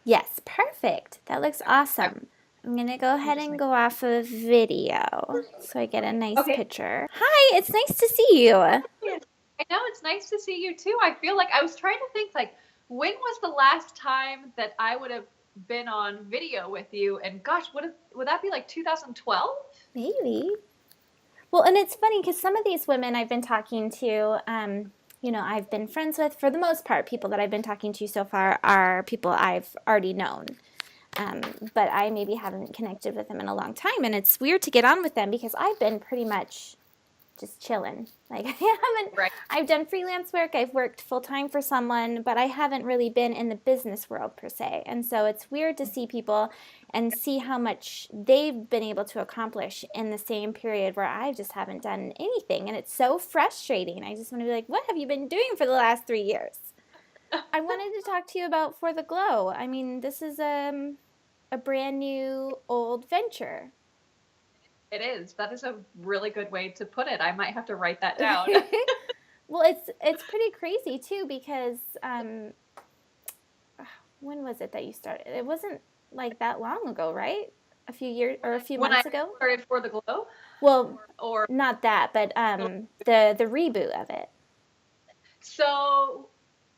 Yes, perfect. That looks Okay, awesome. I'm gonna go let me ahead just and make. go off of video so I get a nice Okay. picture. Hi, it's nice to see you. Yes. I know it's nice to see you too. I feel like I was trying to think like when was the last time that I would have been on video with you? And gosh, would that be like 2012? Maybe. Well, and it's funny because some of these women I've been talking to, I've been friends with, for the most part, people that I've been talking to so far are people I've already known. Um, but I maybe haven't connected with them in a long time. And it's weird to get on with them because I've been pretty much just chilling. Like I haven't, Right. I've done freelance work, I've worked full time for someone, but I haven't really been in the business world per se. And so it's weird to see people and see how much they've been able to accomplish in the same period where I just haven't done anything. And it's so frustrating. I just want to be like, what have you been doing for the last 3 years? I wanted to talk to you about For the Glow. I mean, this is a brand new old venture. It is. That is a really good way to put it. I might have to write that down. Well, it's pretty crazy too because when was it that you started? It wasn't like that long ago, right? A few years or a few When I months ago? started For the Glow, Well, or not that, but the reboot of it. so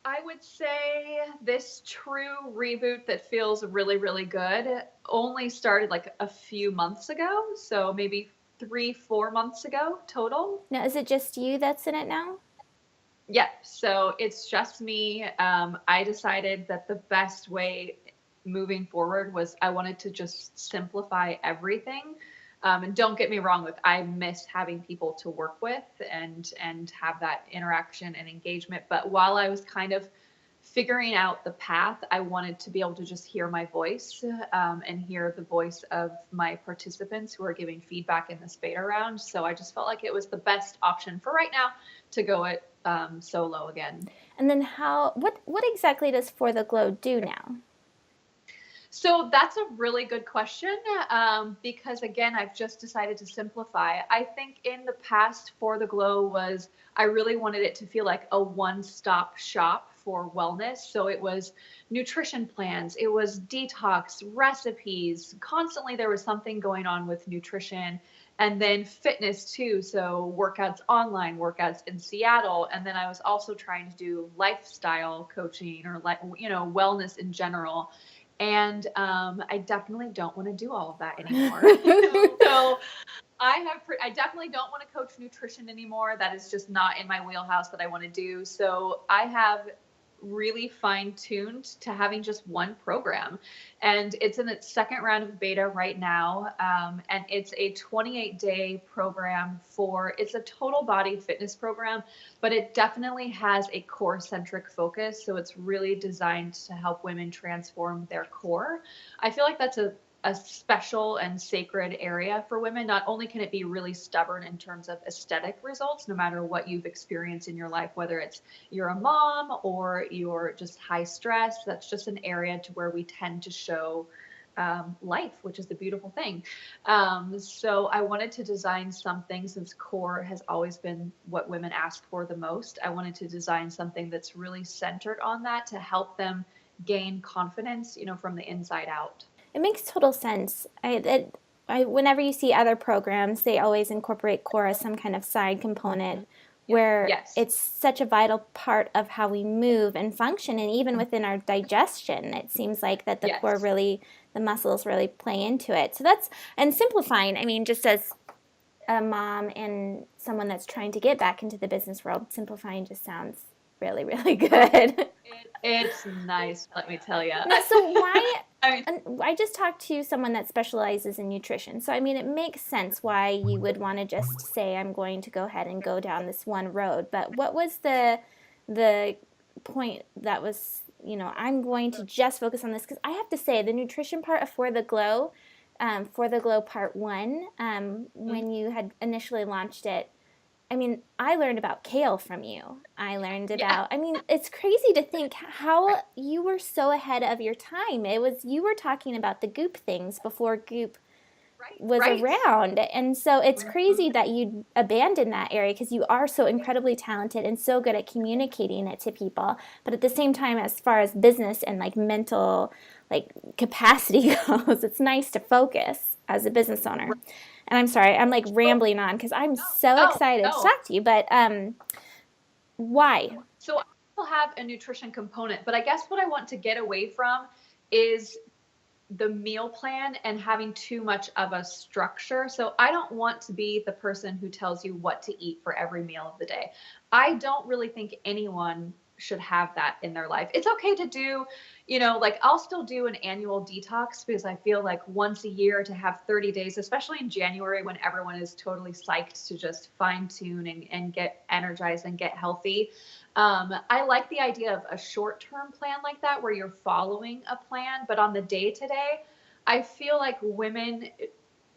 I would say this true reboot that feels really, really good only started like a few months ago. So maybe 3, 4 months ago total. Now, is it just you that's in it now? Yeah, so it's just me. I decided that the best way moving forward was I wanted to just simplify everything. And don't get me wrong, with I miss having people to work with and have that interaction and engagement. But while I was kind of figuring out the path, I wanted to be able to just hear my voice and hear the voice of my participants who are giving feedback in this beta round. So I just felt like it was the best option for right now to go it solo again. And then what exactly does For the Glow do now? So that's a really good question because, again, I've just decided to simplify. I think in the past, For the Glow was, I really wanted it to feel like a one stop shop for wellness. So it was nutrition plans, it was detox, recipes. Constantly, there was something going on with nutrition. And then fitness too. So workouts online, workouts in Seattle. And then I was also trying to do lifestyle coaching or, like, wellness in general, and I definitely don't want to do all of that anymore. So I definitely don't want to coach nutrition anymore. That is just not in my wheelhouse that I want to do. So I have really fine tuned to having just one program, and it's in its second round of beta right now. And it's a 28-day program for, it's a total body fitness program, but it definitely has a core centric focus. So it's really designed to help women transform their core. I feel like that's a special and sacred area for women. Not only can it be really stubborn in terms of aesthetic results, no matter what you've experienced in your life, whether it's you're a mom or you're just high stress, that's just an area to where we tend to show life, which is the beautiful thing. So I wanted to design something, since core has always been what women ask for the most. I wanted to design something that's really centered on that to help them gain confidence, from the inside out. It makes total sense. Whenever you see other programs, they always incorporate core as some kind of side component where Yes. it's such a vital part of how we move and function, and even within our digestion, it seems like that the core Yes. really, the muscles really play into it. So and simplifying, I mean, just as a mom and someone that's trying to get back into the business world, simplifying just sounds really, really good. It's nice, let me tell you. Now, so why? I mean, And I just talked to someone that specializes in nutrition. So, I mean, it makes sense why you would want to just say, I'm going to go ahead and go down this one road. But what was the point that was, I'm going to just focus on this? Because I have to say, the nutrition part of For the Glow Part 1, when you had initially launched it, I mean, I learned about kale from you. I learned yeah, about, I mean, it's crazy to think how you were so ahead of your time. You were talking about the goop things before goop was Right. around. And so it's Mhm. crazy that you abandoned that area because you are so incredibly talented and so good at communicating it to people. But at the same time, as far as business and like mental like capacity goes, it's nice to focus as a business owner. And I'm sorry, I'm like So, rambling on because I'm so no, excited to no. talk to you. But why? So I still have a nutrition component, but I guess what I want to get away from is the meal plan and having too much of a structure. So I don't want to be the person who tells you what to eat for every meal of the day. I don't really think anyone should have that in their life. It's okay to do, like I'll still do an annual detox because I feel like once a year to have 30 days, especially in January when everyone is totally psyched to just fine tune and get energized and get healthy. I like the idea of a short term plan like that where you're following a plan, but on the day to day, I feel like women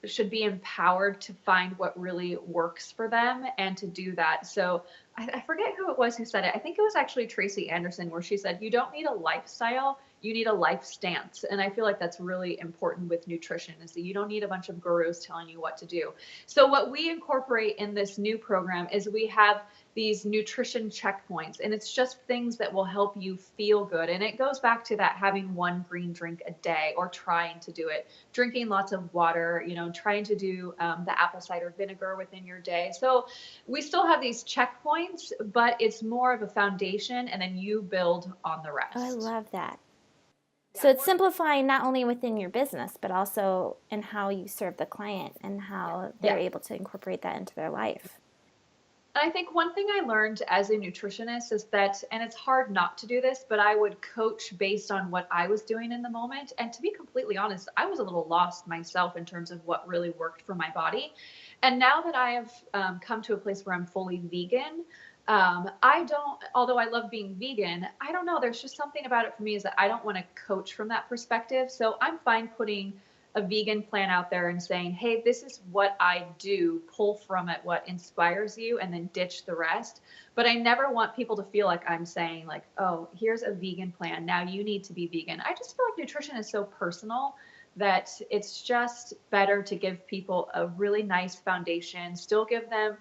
should be empowered to find what really works for them and to do that. So I forget who it was who said it. I think it was actually Tracy Anderson, where she said, you don't need a lifestyle, you need a life stance. And I feel like that's really important with nutrition, is that you don't need a bunch of gurus telling you what to do. So what we incorporate in this new program is we have these nutrition checkpoints, and it's just things that will help you feel good. And it goes back to that having one green drink a day or trying to do it, drinking lots of water, trying to do the apple cider vinegar within your day. So we still have these checkpoints, but it's more of a foundation, and then you build on the Oh, I rest. love that. So it's simplifying not only within your business, but also in how you serve the client and how they're Yeah. able to incorporate that into their life. And I think one thing I learned as a nutritionist is that, and it's hard not to do this, but I would coach based on what I was doing in the moment. And to be completely honest, I was a little lost myself in terms of what really worked for my body. And now that I have come to a place where I'm fully vegan, I don't, although I love being vegan, I don't know, there's just something about it for me is that I don't want to coach from that perspective. So I'm fine putting a vegan plan out there and saying, hey, this is what I do, pull from it what inspires you, and then ditch the rest. But I never want people to feel like I'm saying, like, oh, here's a vegan plan, now you need to be vegan. I just feel like nutrition is so personal that it's just better to give people a really nice foundation, still give them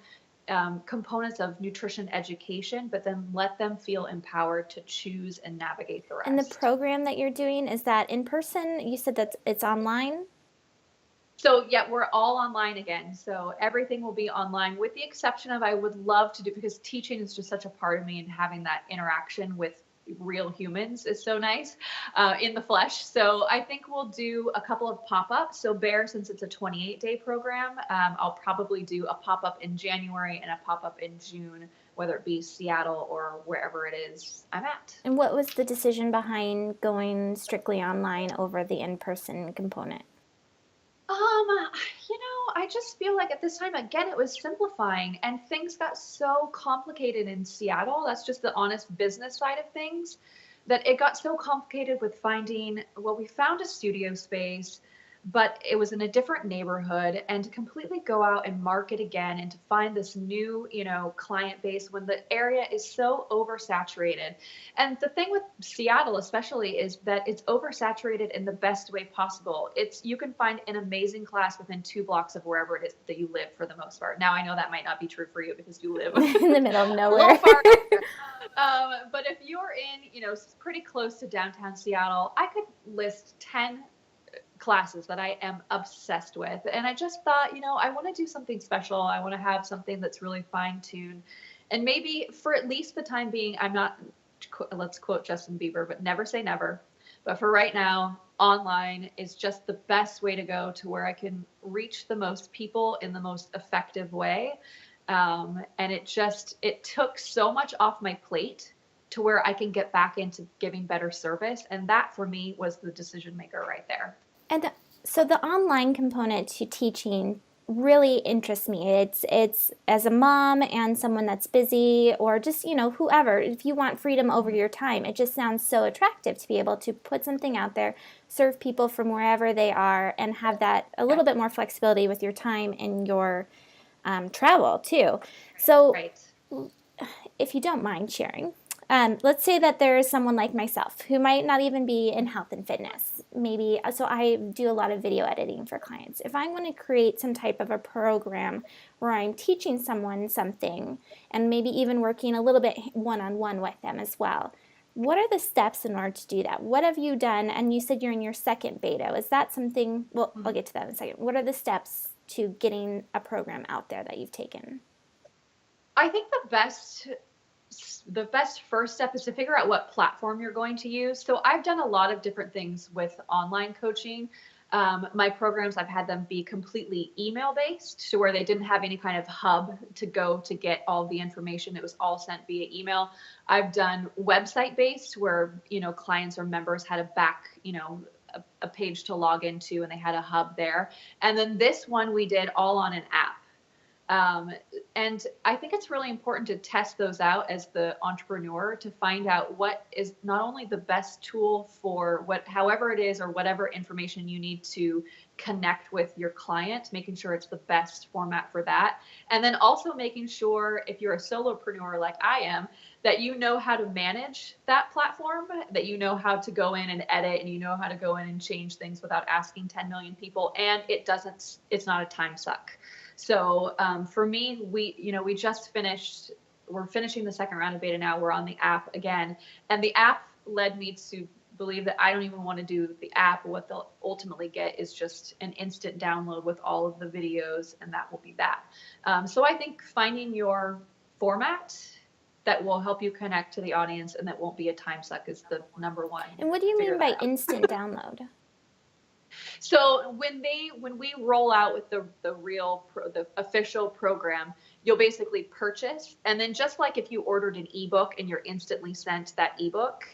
components of nutrition education, but then let them feel empowered to choose and navigate the And the rest. program that you're doing, is that in person? You said that it's online? So yeah, we're all online again. So everything will be online, with the exception of, I would love to do, because teaching is just such a part of me, and having that interaction with real humans is so nice in the flesh. So I think we'll do a couple of pop-ups. So Bear, since it's a 28-day program, I'll probably do a pop-up in January and a pop-up in June, whether it be Seattle or wherever it is I'm at. And what was the decision behind going strictly online over the in-person component? I just feel like at this time, again, it was simplifying, and things got so complicated in Seattle. That's just the honest business side of things, that it got so complicated with finding, well, we found a studio space, but it was in a different neighborhood, and to completely go out and market again and to find this new, client base when the area is so oversaturated. And the thing with Seattle especially is that it's oversaturated in the best way possible. It's, you can find an amazing class within 2 blocks of wherever it is that you live for the most part. Now I know that might not be true for you because you live In the middle of a little nowhere. far out there. But if you're in, pretty close to downtown Seattle, I could list 10 classes that I am obsessed with. And I just thought, I want to do something special. I want to have something that's really fine tuned. And maybe for at least the time being, I'm not, let's quote Justin Bieber, but never say never. But for right now, online is just the best way to go, to where I can reach the most people in the most effective way. And it took so much off my plate to where I can get back into giving better service. And that for me was the decision maker right there. And so the online component to teaching really interests me. It's as a mom and someone that's busy, or just, whoever, if you want freedom over your time, it just sounds so attractive to be able to put something out there, serve people from wherever they are, and have that a Yeah. little bit more flexibility with your time and your travel too. So Right. if you don't mind sharing, Let's say that there is someone like myself who might not even be in health and fitness. Maybe, so I do a lot of video editing for clients. If I want to create some type of a program where I'm teaching someone something and maybe even working a little bit one-on-one with them as well, what are the steps in order to do that? What have you done? And you said you're in your second beta. Is that something, well, I'll get to that in a second. What are the steps to getting a program out there that you've taken? I think the best first step is to figure out what platform you're going to use. So I've done a lot of different things with online coaching. My programs, I've had them be completely email based, to where they didn't have any kind of hub to go to get all the information. It was all sent via email. I've done website based, where, clients or members had a page to log into, and they had a hub there. And then this one we did all on an app. And I think it's really important to test those out as the entrepreneur, to find out what is not only the best tool for however it is, or whatever information you need to connect with your client, making sure it's the best format for that. And then also making sure, if you're a solopreneur like I am, that you know how to manage that platform, that you know how to go in and edit, and you know how to go in and change things without asking 10 million people. And it's not a time suck. So for me, we just finished, we're finishing the second round of beta now. We're on the app again. And the app led me to believe that I don't even want to do the app. What they'll ultimately get is just an instant download with all of the videos, and that will be that. So I think finding your format that will help you connect to the audience and that won't be a time suck is the number one. And what do you mean by instant download? So when we roll out with the official program, you'll basically purchase, and then just like if you ordered an ebook and you're instantly sent that ebook,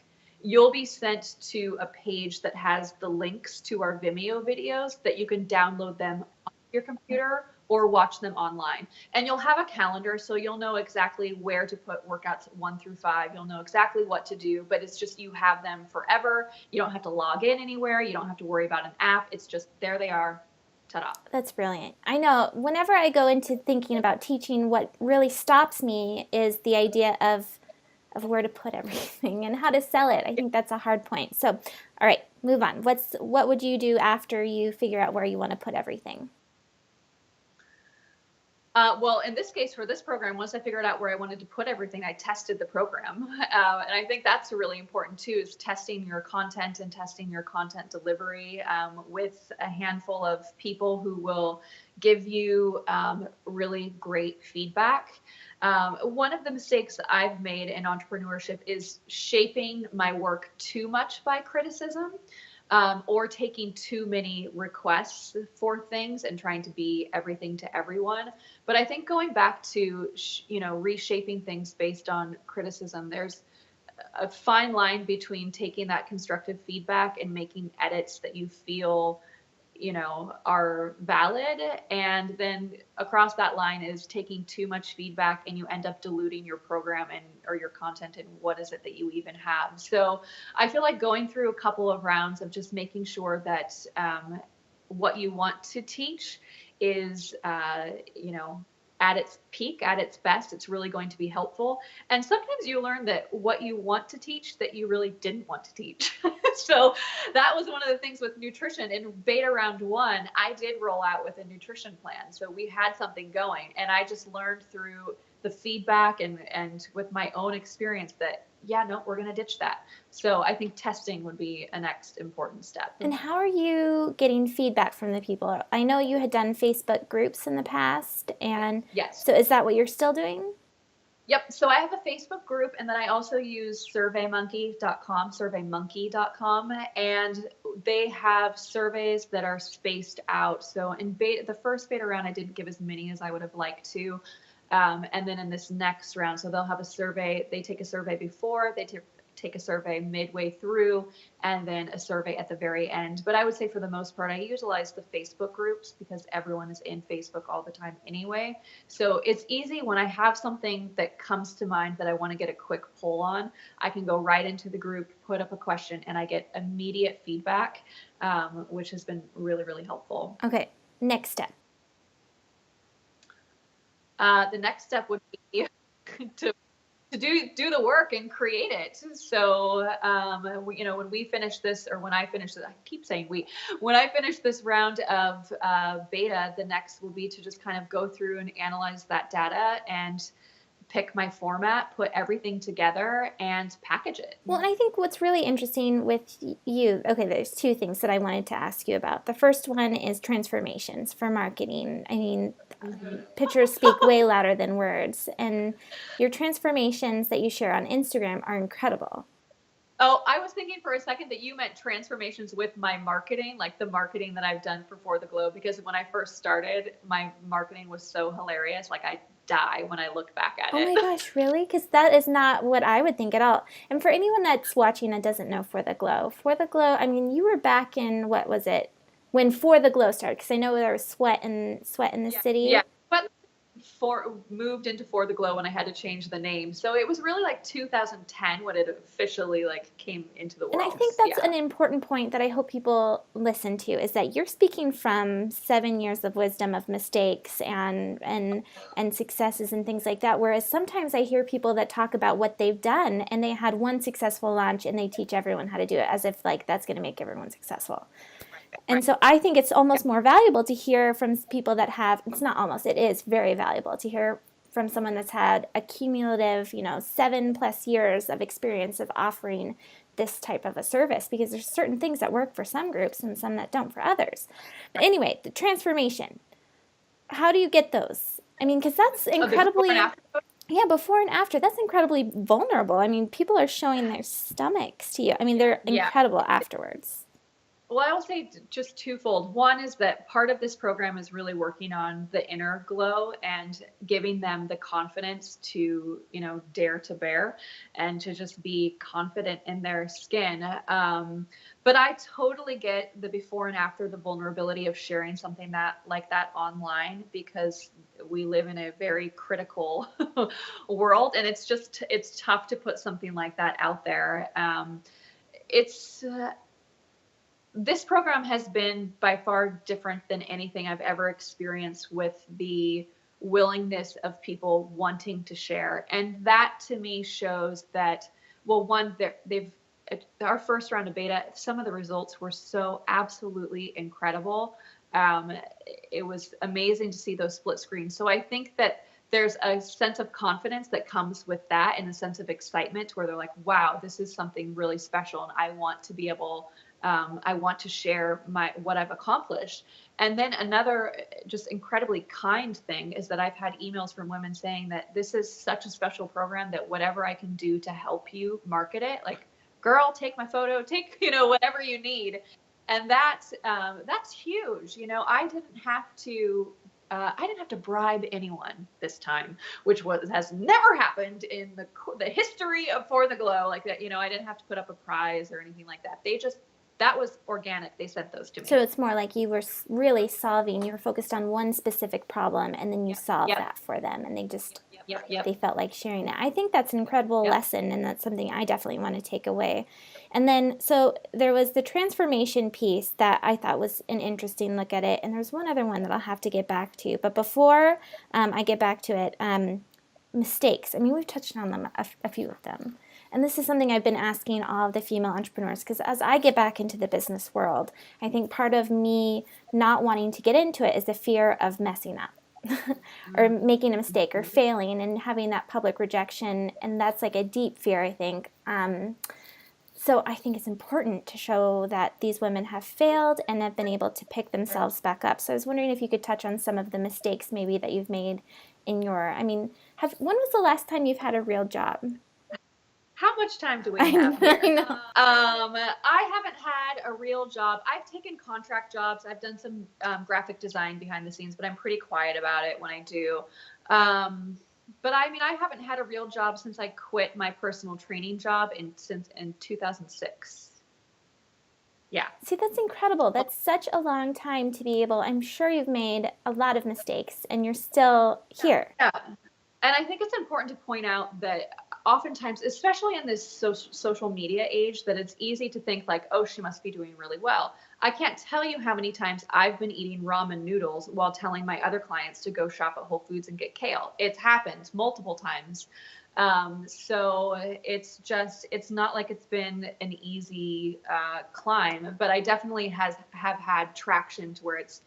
you'll be sent to a page that has the links to our Vimeo videos that you can download them on your computer or watch them online. And you'll have a calendar, so you'll know exactly where to put workouts 1 through 5. You'll know exactly what to do, but it's just, you have them forever. You don't have to log in anywhere. You don't have to worry about an app. It's just, there they are. Ta-da. That's brilliant. I know whenever I go into thinking about teaching, what really stops me is the idea of where to put everything and how to sell it. I think that's a hard point. So, all right, move on. What would you do after you figure out where you want to put everything? Well, in this case, for this program, once I figured out where I wanted to put everything, I tested the program. And I think that's really important too, is testing your content and testing your content delivery with a handful of people who will give you really great feedback. One of the mistakes that I've made in entrepreneurship is shaping my work too much by criticism. Or taking too many requests for things and trying to be everything to everyone. But I think going back to, reshaping things based on criticism, there's a fine line between taking that constructive feedback and making edits that you feel are valid, and then across that line is taking too much feedback and you end up diluting your program or your content, and what is it that you even have. So I feel like going through a couple of rounds of just making sure that what you want to teach is at its peak, at its best, it's really going to be helpful. And sometimes you learn that what you want to teach that you really didn't want to teach. So that was one of the things with nutrition. In beta round 1, I did roll out with a nutrition plan. So we had something going, and I just learned through the feedback and with my own experience that, yeah, no, we're going to ditch that. So I think testing would be a next important step. And how are you getting feedback from the people? I know you had done Facebook groups in the past, and yes. So is that what you're still doing? Yep. So I have a Facebook group, and then I also use surveymonkey.com, and they have surveys that are spaced out. So in the first beta round, I didn't give as many as I would have liked to. And then in this next round, so they'll have a survey. They take a survey before, they take a survey midway through, and then a survey at the very end. But I would say for the most part, I utilize the Facebook groups because everyone is in Facebook all the time anyway. So it's easy when I have something that comes to mind that I want to get a quick poll on. I can go right into the group, put up a question, and I get immediate feedback, which has been really, really helpful. Okay, next step. The next step would be to to do the work and create it. So, when we finish this, or when I finish this, I keep saying when I finish this round of beta, the next will be to just kind of go through and analyze that data and pick my format, put everything together, and package it. Well, and I think what's really interesting with you, okay, there's two things that I wanted to ask you about. The first one is transformations for marketing. I mean, pictures speak way louder than words, and your transformations that you share on Instagram are incredible. Oh, I was thinking for a second that you meant transformations with my marketing, like the marketing that I've done for the Glow, because when I first started, my marketing was so hilarious. Like I die when I look back at Oh it. my gosh, really? Because that is not what I would think at all. And for anyone that's watching that doesn't know For the Glow, I mean, you were back in, what was it? When For the Glow started, because I know there was Sweat in the Yeah. City. Yeah. But moved into For the Glow when I had to change the name. So it was really like 2010 when it officially like came into the And I world. think that's Yeah. an important point that I hope people listen to is that you're speaking from 7 years of wisdom of mistakes and successes and things like that. Whereas sometimes I hear people that talk about what they've done and they had one successful launch and they teach everyone how to do it as if like that's going to make everyone successful. And Right. so I think it's Yeah. almost more valuable to hear from people that have, it's not almost, it is very valuable to hear from someone that's had a cumulative, 7+ years of experience of offering this type of a service because there's certain things that work for some groups and some that don't for others. But anyway, the transformation, how do you get those? I mean, because that's Oh, the before and incredibly, after. yeah, before and after, that's incredibly vulnerable. I mean, people are showing their stomachs to you. I mean, they're Yeah. incredible afterwards. Well, I will say just twofold. One is that part of this program is really working on the inner glow and giving them the confidence to, dare to bear and to just be confident in their skin. But I totally get the before and after, the vulnerability of sharing something like that online, because we live in a very critical world, and it's tough to put something like that out there. It's This program has been by far different than anything I've ever experienced, with the willingness of people wanting to share. And that to me shows that, well, one, they've, our first round of beta, some of the results were so absolutely incredible. Um, it was amazing to see those split screens. So I think that there's a sense of confidence that comes with that, and a sense of excitement where they're like, wow, this is something really special. And I want to be able I want to share what I've accomplished. And then another just incredibly kind thing is that I've had emails from women saying that this is such a special program that whatever I can do to help you market it, like, girl, take my photo, take whatever you need. And that's huge. I didn't have to bribe anyone this time, which has never happened in the history of For the Glow. Like that, I didn't have to put up a prize or anything like that. That was organic. They sent those to me. So it's more like you were really you were focused on one specific problem and then you solved Yep. that for them and they just, Yep. they felt like sharing it. I think that's an incredible Yep. lesson and that's something I definitely want to take away. And then, so there was the transformation piece that I thought was an interesting look at it. And there's one other one that I'll have to get back to. But before I get back to it, mistakes. I mean, we've touched on them, a few of them. And this is something I've been asking all of the female entrepreneurs because as I get back into the business world, I think part of me not wanting to get into it is the fear of messing up or making a mistake or failing and having that public rejection. And that's like a deep fear, I think. So I think it's important to show that these women have failed and have been able to pick themselves back up. So I was wondering if you could touch on some of the mistakes maybe that you've made in when was the last time you've had a real job? How much time do we have here? I know. I haven't had a real job. I've taken contract jobs. I've done some graphic design behind the scenes, but I'm pretty quiet about it when I do. But I mean, I haven't had a real job since I quit my personal training job in 2006. Yeah. See, that's incredible. That's such a long time to be able, I'm sure you've made a lot of mistakes and you're still here. Yeah. And I think it's important to point out that oftentimes, especially in this social media age, that it's easy to think like, oh, she must be doing really well. I can't tell you how many times I've been eating ramen noodles while telling my other clients to go shop at Whole Foods and get kale. It's happened multiple times. So it's not like it's been an easy climb, but I definitely have had traction to where it's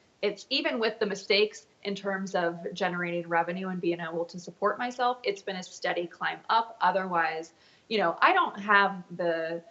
even with the mistakes in terms of generating revenue and being able to support myself, it's been a steady climb up. Otherwise, I don't have the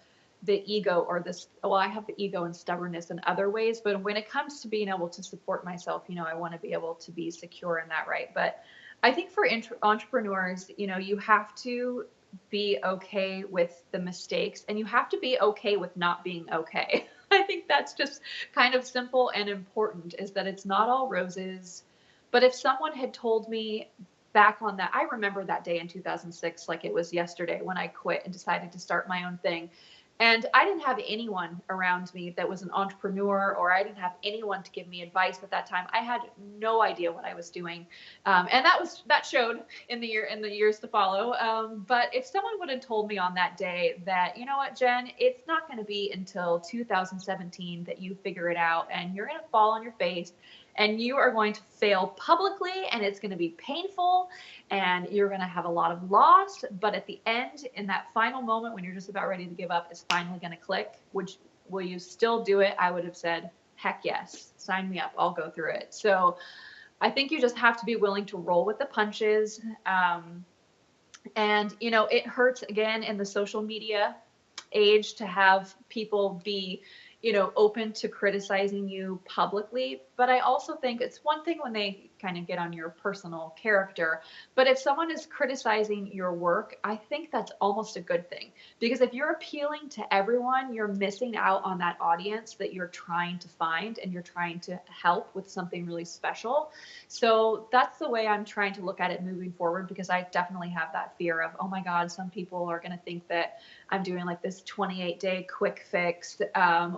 ego or this, well, I have the ego and stubbornness in other ways, but when it comes to being able to support myself, I want to be able to be secure in that, right? But I think for entrepreneurs, you have to be okay with the mistakes and you have to be okay with not being okay. I think that's just kind of simple and important, is that it's not all roses. But if someone had told me back on that, I remember that day in 2006 like it was yesterday when I quit and decided to start my own thing. And I didn't have anyone around me that was an entrepreneur, or I didn't have anyone to give me advice at that time. I had no idea what I was doing, and that showed in the years to follow. But if someone would have told me on that day that, you know what, Jen, it's not going to be until 2017 that you figure it out, and you're going to fall on your face, and you are going to fail publicly, and it's going to be painful, and you're going to have a lot of loss. But at the end, in that final moment when you're just about ready to give up, it's finally going to click. Will you still do it? I would have said, heck yes, sign me up. I'll go through it. So I think you just have to be willing to roll with the punches. And, it hurts again in the social media age to have people be, open to criticizing you publicly. But I also think it's one thing when they kind of get on your personal character. But if someone is criticizing your work, I think that's almost a good thing. Because if you're appealing to everyone, you're missing out on that audience that you're trying to find and you're trying to help with something really special. So that's the way I'm trying to look at it moving forward, because I definitely have that fear of, oh my God, some people are going to think that I'm doing like this 28-day quick fix,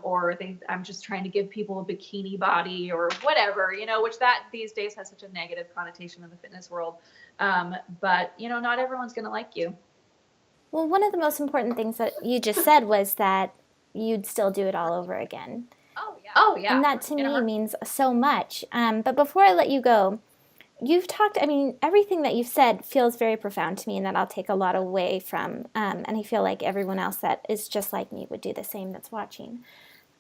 or I'm just trying to give people a bikini body or whatever, which that these days has such a negative connotation in the fitness world. But, not everyone's going to like you. Well, one of the most important things that you just said was that you'd still do it all over again. Oh, yeah. And that to In a me heart. means so much. But before I let you go, you've talked, I mean, everything that you've said feels very profound to me, and that I'll take a lot away from. And I feel like everyone else that is just like me would do the same that's watching.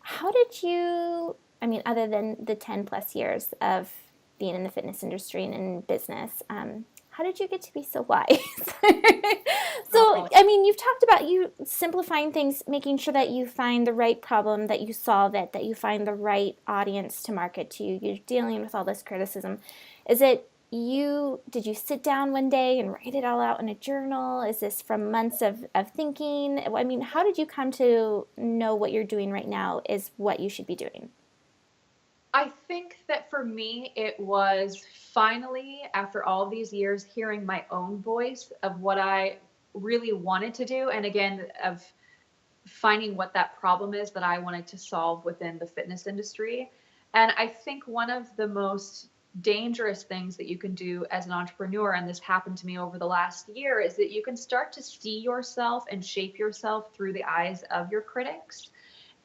How did you, I mean, other than the 10 plus years of being in the fitness industry and in business, how did you get to be so wise? So, Oh, I mean, you've talked about you simplifying things, making sure that you find the right problem, that you solve it, that you find the right audience to market to. You're dealing with all this criticism. Is it did you sit down one day and write it all out in a journal? Is this from months of thinking? I mean, how did you come to know what you're doing right now is what you should be doing? I think that for me, it was finally, after all these years, hearing my own voice of what I really wanted to do. And again, of finding what that problem is that I wanted to solve within the fitness industry. And I think one of the most dangerous things that you can do as an entrepreneur, and this happened to me over the last year, is that you can start to see yourself and shape yourself through the eyes of your critics.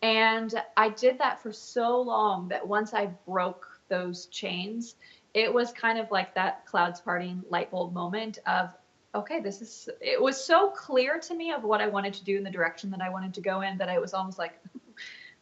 And I did that for so long that once I broke those chains, it was kind of like that clouds parting light bulb moment of, okay, it was so clear to me of what I wanted to do in the direction that I wanted to go in, that it was almost like,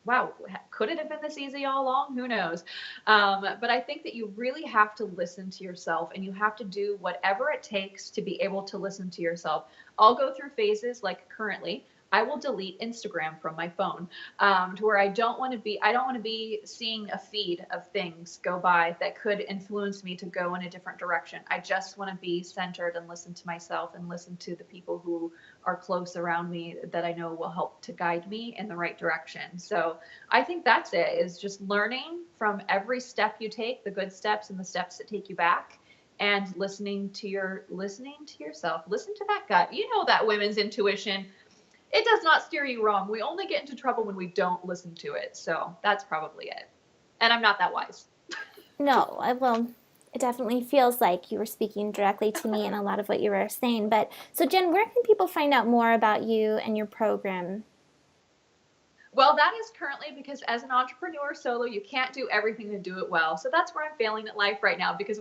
wow, could it have been this easy all along? Who knows? But I think that you really have to listen to yourself, and you have to do whatever it takes to be able to listen to yourself. I'll go through phases like currently. I will delete Instagram from my phone, to where I don't want to be seeing a feed of things go by that could influence me to go in a different direction. I just want to be centered and listen to myself and listen to the people who are close around me that I know will help to guide me in the right direction. So I think that's it, is just learning from every step you take, the good steps and the steps that take you back, and listening to yourself. Listen to that gut. You know that women's intuition, it does not steer you wrong. We only get into trouble when we don't listen to it. So that's probably it. And I'm not that wise. No, well, it definitely feels like you were speaking directly to me in a lot of what you were saying. But so, Jen, where can people find out more about you and your program? Well, that is currently because as an entrepreneur solo, you can't do everything to do it well. So that's where I'm failing at life right now because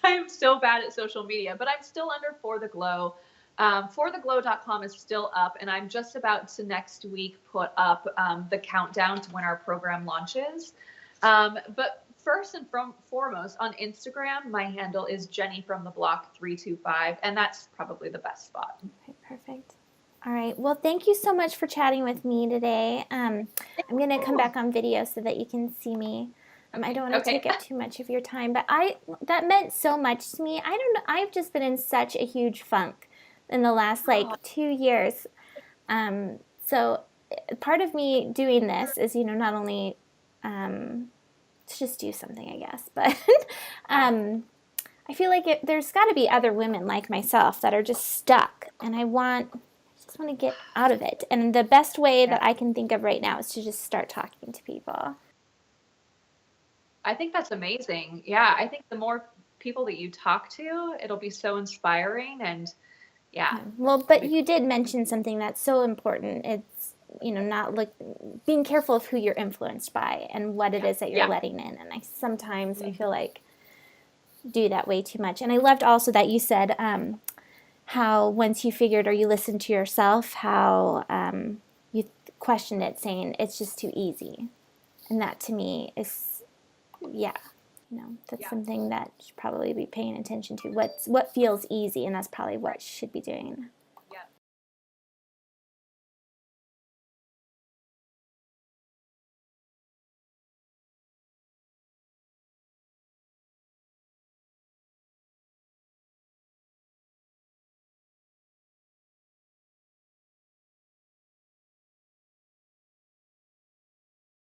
I am so bad at social media, but I'm still under For the Glow. ForTheGlow.com is still up, and I'm just about to next week put up the countdown to when our program launches. But first and foremost, on Instagram, my handle is Jenny from the Block 325, and that's probably the best spot. Okay, perfect. All right. Well, thank you so much for chatting with me today. I'm going to come back on video so that you can see me. I don't want to Okay. take up too much of your time, but that meant so much to me. I don't know. I've just been in such a huge funk in the last like 2 years. So part of me doing this is, not only to just do something, I guess, but I feel like there's got to be other women like myself that are just stuck, and I just want to get out of it. And the best way that I can think of right now is to just start talking to people. I think that's amazing. Yeah, I think the more people that you talk to, it'll be so inspiring and yeah. Well, but you did mention something that's so important. It's, not being careful of who you're influenced by and what it is that you're letting in. And I feel like do that way too much. And I loved also that you said how once you figured or you listened to yourself, how you questioned it, saying it's just too easy. And that to me is, that's something that you should probably be paying attention to. What feels easy, and that's probably what you should be doing.